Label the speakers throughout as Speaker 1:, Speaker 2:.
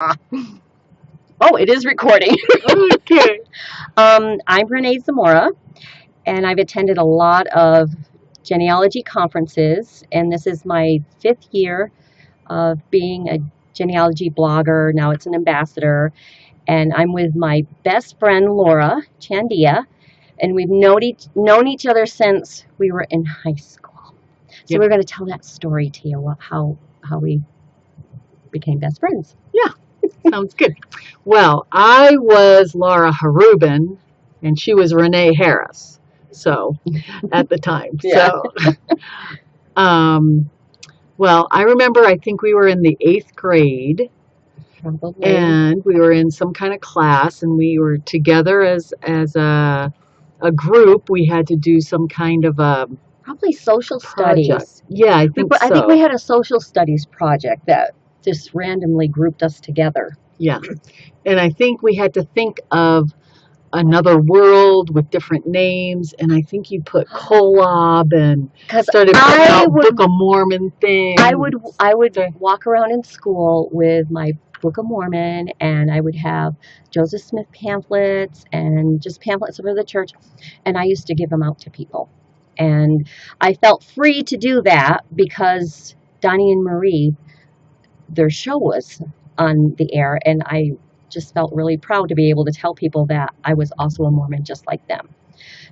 Speaker 1: Oh, it is recording.
Speaker 2: Okay.
Speaker 1: I'm Renee Laura, and I've attended a lot of genealogy conferences, and this is my 5th year of being a genealogy blogger. Now it's an ambassador, and I'm with my best friend Laura Chandia, and we've known each other since we were in high school. So
Speaker 2: Yep.
Speaker 1: we're going to tell that story to you, how we became best friends.
Speaker 2: Yeah, sounds good. Well, I was Laura Harubin, and she was Renee Harris. So, at the time.
Speaker 1: Yeah.
Speaker 2: Well, I remember. I think we were in the 8th grade,
Speaker 1: Probably.
Speaker 2: and we were in some kind of class, and we were together as a group. We had to do some kind of a
Speaker 1: Probably social
Speaker 2: project.
Speaker 1: studies.
Speaker 2: Yeah, I think so.
Speaker 1: I think we had a social studies project that just randomly grouped us together.
Speaker 2: Yeah, and I think we had to think of another world with different names, and I think you put Kolob and
Speaker 1: Because
Speaker 2: started putting
Speaker 1: I
Speaker 2: out
Speaker 1: would,
Speaker 2: Book of Mormon things.
Speaker 1: I would walk around in school with my Book of Mormon, and I would have Joseph Smith pamphlets and just pamphlets for the church, and I used to give them out to people. And I felt free to do that because Donnie and Marie, their show was on the air, and I just felt really proud to be able to tell people that I was also a Mormon just like them.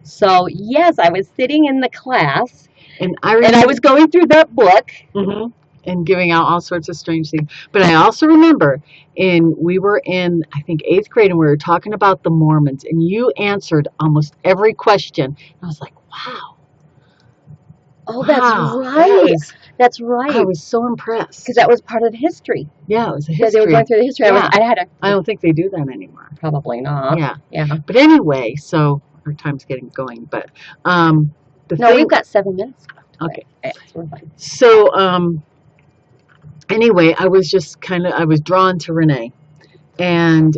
Speaker 1: So yes, I was sitting in the class,
Speaker 2: and I
Speaker 1: was going through that book.
Speaker 2: Mm-hmm. And giving out all sorts of strange things. But I also remember we were in, I think, 8th grade, and we were talking about the Mormons, and you answered almost every question. And I was like, wow.
Speaker 1: Oh, that's
Speaker 2: Wow,
Speaker 1: right. That's right.
Speaker 2: I was so impressed.
Speaker 1: Because that was part of the history.
Speaker 2: Yeah, it was a
Speaker 1: Because
Speaker 2: history.
Speaker 1: they were going through the history.
Speaker 2: Yeah.
Speaker 1: I
Speaker 2: don't think they do that anymore.
Speaker 1: Probably not.
Speaker 2: Yeah. But anyway, so our time's getting going. But
Speaker 1: we've got 7 minutes.
Speaker 2: Okay.
Speaker 1: We're fine.
Speaker 2: So anyway, I was drawn to Renee, and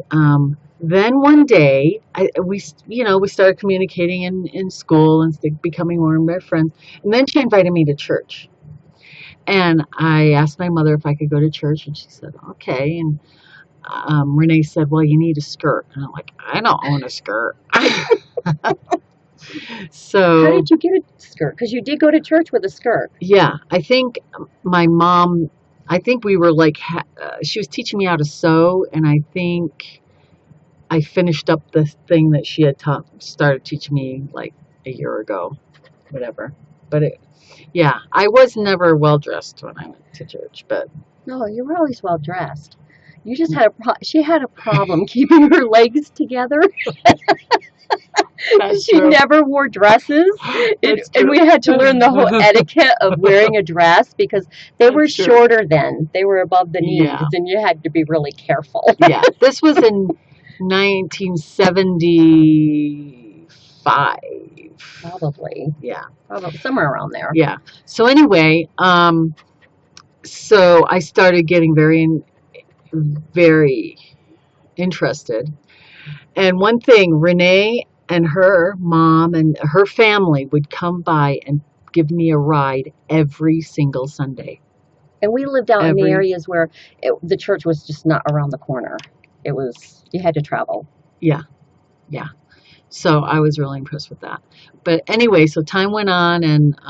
Speaker 2: then one day we started communicating in school and becoming more and more friends. And then she invited me to church, and I asked my mother if I could go to church, and she said okay. And Renee said, well, you need a skirt, and I'm like, I don't own a skirt. So
Speaker 1: how did you get a skirt? Because you did go to church with a skirt.
Speaker 2: Yeah, I think my mom. I think we were like, she was teaching me how to sew, and I think I finished up the thing that she had started teaching me like a year ago, whatever. But I was never well dressed when I went to church. But
Speaker 1: no, you were always well dressed. You just had she had a problem keeping her legs together. She never wore dresses, and we had to learn the whole etiquette of wearing a dress because they were shorter then. They were above the knees, and you had to be really careful.
Speaker 2: Yeah, this was in 1975.
Speaker 1: Probably.
Speaker 2: Yeah.
Speaker 1: Probably somewhere around there.
Speaker 2: Yeah. So anyway, so I started getting very interested. And one thing, Renee and her mom and her family would come by and give me a ride every single Sunday.
Speaker 1: And we lived out in the areas where the church was just not around the corner. It was, you had to travel.
Speaker 2: Yeah. So I was really impressed with that. But anyway, so time went on, and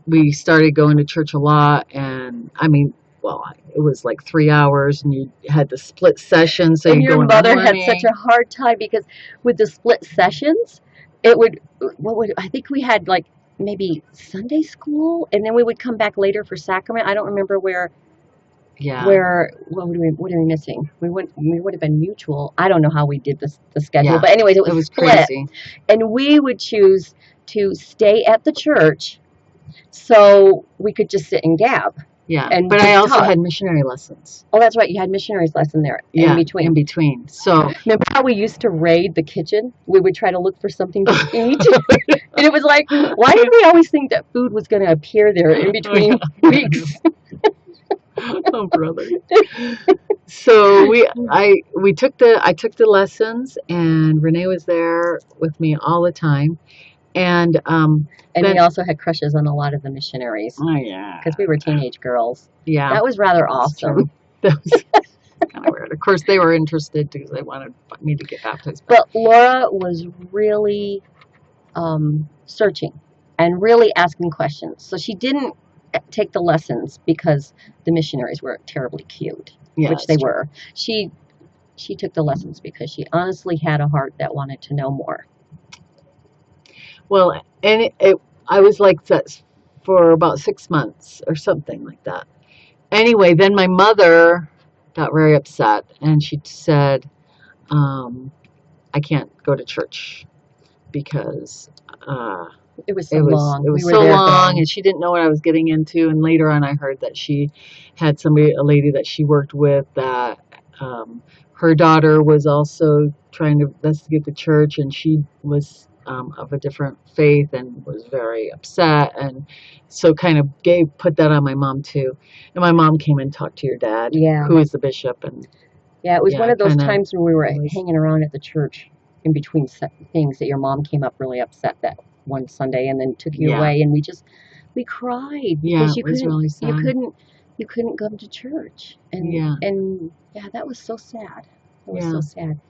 Speaker 2: we started going to church a lot. And I mean, well, it was like 3 hours, and you had the split sessions. So
Speaker 1: and your mother had such a hard time because with the split sessions, I think we had like maybe Sunday school, and then we would come back later for sacrament. I don't remember where.
Speaker 2: Yeah.
Speaker 1: What are we missing? We would have been mutual. I don't know how we did the schedule, but anyways, it was split,
Speaker 2: crazy.
Speaker 1: And we would choose to stay at the church so we could just sit and gab.
Speaker 2: Yeah, but I also had missionary lessons.
Speaker 1: Oh, that's right. You had missionaries lesson there
Speaker 2: in between. So
Speaker 1: remember how we used to raid the kitchen? We would try to look for something to eat. And it was like, why did we always think that food was going to appear there in between weeks?
Speaker 2: Oh, brother. So I took the lessons, and Renee was there with me all the time. And
Speaker 1: we also had crushes on a lot of the missionaries.
Speaker 2: Oh yeah.
Speaker 1: Because we were teenage girls.
Speaker 2: Yeah.
Speaker 1: That was rather awesome.
Speaker 2: kind of weird. Of course, they were interested because they wanted me to get baptized.
Speaker 1: But Laura was really searching and really asking questions. So she didn't take the lessons because the missionaries were terribly cute,
Speaker 2: Yeah,
Speaker 1: which
Speaker 2: that's
Speaker 1: they
Speaker 2: true.
Speaker 1: were. She took the lessons because she honestly had a heart that wanted to know more.
Speaker 2: Well, and I was like that for about 6 months or something like that. Anyway, then my mother got very upset and she said, I can't go to church because
Speaker 1: It was so
Speaker 2: it
Speaker 1: long.
Speaker 2: was
Speaker 1: We were
Speaker 2: so
Speaker 1: there
Speaker 2: long
Speaker 1: then.
Speaker 2: and she didn't know what I was getting into. And later on, I heard that she had a lady that she worked with, that her daughter was also trying to investigate the church, and she was of a different faith and was very upset, and so kind of put that on my mom too. And my mom came and talked to your dad,
Speaker 1: Yeah.
Speaker 2: who is the bishop, and
Speaker 1: Yeah, it was one
Speaker 2: yeah,
Speaker 1: of those
Speaker 2: kind of
Speaker 1: times when we were
Speaker 2: was,
Speaker 1: hanging around at the church in between things that your mom came up really upset that one Sunday and then took you
Speaker 2: yeah,
Speaker 1: away, and we cried
Speaker 2: yeah,
Speaker 1: because
Speaker 2: it was really sad.
Speaker 1: you couldn't come to church,
Speaker 2: Yeah.
Speaker 1: and yeah, that was so sad. It was
Speaker 2: Yeah.
Speaker 1: so sad.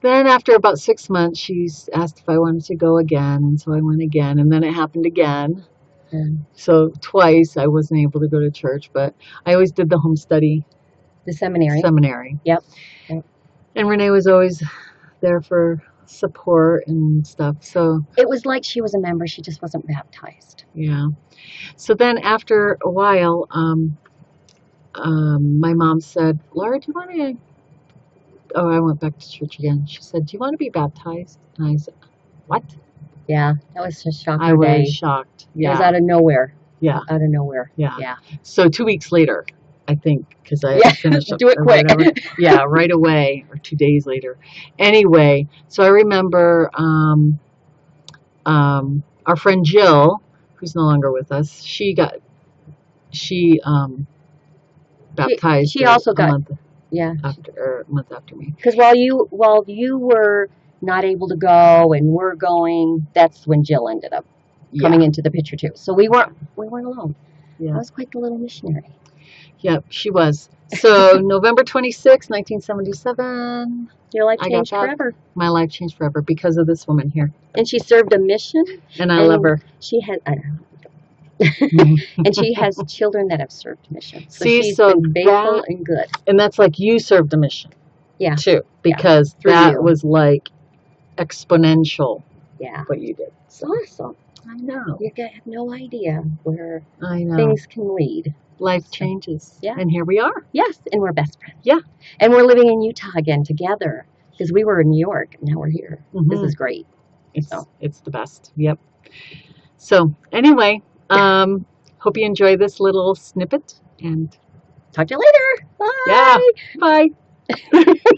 Speaker 2: Then after about 6 months, she asked if I wanted to go again, and so I went again, and then it happened again.
Speaker 1: And
Speaker 2: So twice I wasn't able to go to church, but I always did the home study
Speaker 1: the seminary.
Speaker 2: Yep. And Renee was always there for support and stuff. So
Speaker 1: It was like she was a member, she just wasn't baptized.
Speaker 2: yeah. So then after a while, my mom said, "Laura, do you want to?" Oh, I went back to church again. She said, "Do you want to be baptized?" And I said, "What?"
Speaker 1: Yeah, that was a shocker
Speaker 2: I
Speaker 1: day.
Speaker 2: was shocked.
Speaker 1: It was
Speaker 2: Yeah.
Speaker 1: out of nowhere.
Speaker 2: Yeah.
Speaker 1: Out of nowhere.
Speaker 2: Yeah.
Speaker 1: Yeah.
Speaker 2: So 2 weeks later, I think, because I
Speaker 1: Yeah,
Speaker 2: finished up
Speaker 1: do it
Speaker 2: or
Speaker 1: quick.
Speaker 2: whatever. Yeah, right away, or 2 days later. Anyway, so I remember our friend Jill, who's no longer with us, she baptized
Speaker 1: She also got,
Speaker 2: month
Speaker 1: yeah,
Speaker 2: after, a month after me.
Speaker 1: because while you were not able to go and we're going, that's when Jill ended up coming into the picture too. So we weren't alone.
Speaker 2: Yeah.
Speaker 1: I was quite the little missionary.
Speaker 2: Yep, she was. So November 26, 1977,
Speaker 1: Your life
Speaker 2: I got
Speaker 1: changed
Speaker 2: that.
Speaker 1: forever.
Speaker 2: My life changed forever because of this woman here.
Speaker 1: And she served a mission.
Speaker 2: And I love her.
Speaker 1: She had, I don't know. And she has children that have served missions. So
Speaker 2: See,
Speaker 1: she's
Speaker 2: so
Speaker 1: been faithful and good.
Speaker 2: And that's like you served a mission.
Speaker 1: Yeah.
Speaker 2: Too. Because
Speaker 1: Through
Speaker 2: that
Speaker 1: you.
Speaker 2: was like exponential
Speaker 1: Yeah.
Speaker 2: what you did.
Speaker 1: It's awesome.
Speaker 2: I know.
Speaker 1: You have no idea where
Speaker 2: I know.
Speaker 1: things can lead.
Speaker 2: Life changes.
Speaker 1: Yeah.
Speaker 2: And here we are.
Speaker 1: Yes, and we're best friends.
Speaker 2: Yeah.
Speaker 1: And we're living in Utah again together because we were in New York. Now we're here. This is great.
Speaker 2: It's the best. Yep. So anyway, hope you enjoy this little snippet, and
Speaker 1: talk to you later. Bye.
Speaker 2: Yeah. Bye.